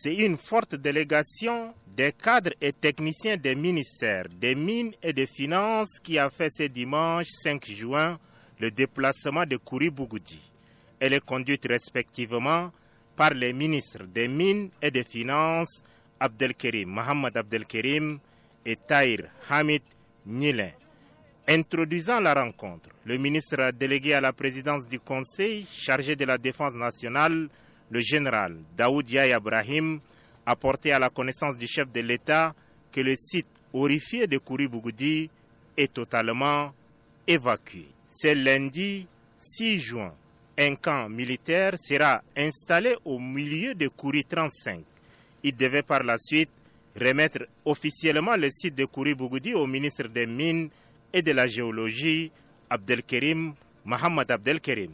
C'est une forte délégation des cadres et techniciens des ministères des Mines et des Finances qui a fait ce dimanche 5 juin le déplacement de Kouri Bougoudi. Elle est conduite respectivement par les ministres des Mines et des Finances Abdelkerim Mohamed Abdelkerim et Tahir Hamid Nilin. Introduisant la rencontre, le ministre délégué à la présidence du Conseil chargé de la défense nationale, le général Daoud Yahya Ibrahim, a porté à la connaissance du chef de l'État que le site horrifié de Kouri Bougoudi est totalement évacué. C'est lundi 6 juin. Un camp militaire sera installé au milieu de Kouri 35. Il devait par la suite remettre officiellement le site de Kouri Bougoudi au ministre des Mines et de la Géologie, Abdelkerim Mohamed Abdelkerim.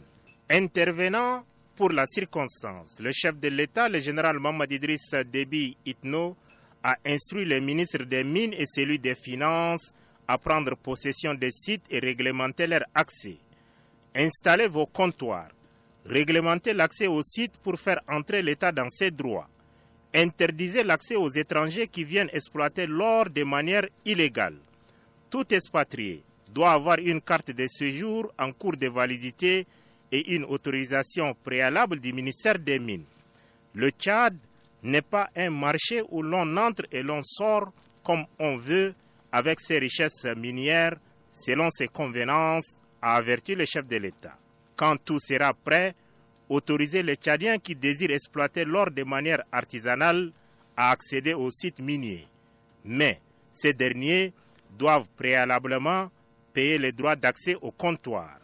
Intervenant pour la circonstance, le chef de l'État, le général Mohamed Idriss Déby Itno, a instruit le ministre des Mines et celui des Finances à prendre possession des sites et réglementer leur accès. Installez vos comptoirs, réglementez l'accès aux sites pour faire entrer l'État dans ses droits. Interdisez l'accès aux étrangers qui viennent exploiter l'or de manière illégale. Tout expatrié doit avoir une carte de séjour en cours de validité et une autorisation préalable du ministère des Mines. Le Tchad n'est pas un marché où l'on entre et l'on sort comme on veut avec ses richesses minières selon ses convenances, a averti le chef de l'État. Quand tout sera prêt, autorisez les Tchadiens qui désirent exploiter l'or de manière artisanale à accéder aux sites miniers. Mais ces derniers doivent préalablement payer les droits d'accès au comptoir.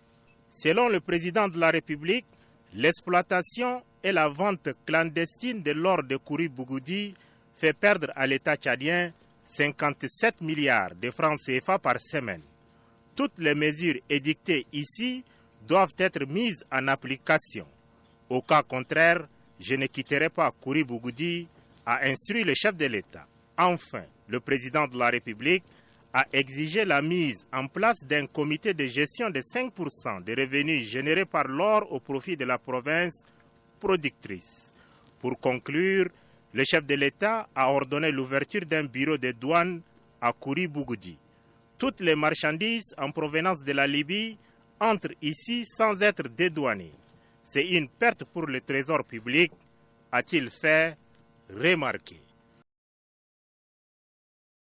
Selon le président de la République, l'exploitation et la vente clandestine de l'or de Kouri Bougoudi fait perdre à l'État tchadien 57 milliards de francs CFA par semaine. Toutes les mesures édictées ici doivent être mises en application. Au cas contraire, je ne quitterai pas Kouri Bougoudi, a instruit le chef de l'État. Enfin, le président de la République a exigé la mise en place d'un comité de gestion de 5% des revenus générés par l'or au profit de la province productrice. Pour conclure, le chef de l'État a ordonné l'ouverture d'un bureau de douane à Kouri Bougoudi. Toutes les marchandises en provenance de la Libye entrent ici sans être dédouanées. C'est une perte pour le trésor public, a-t-il fait remarquer.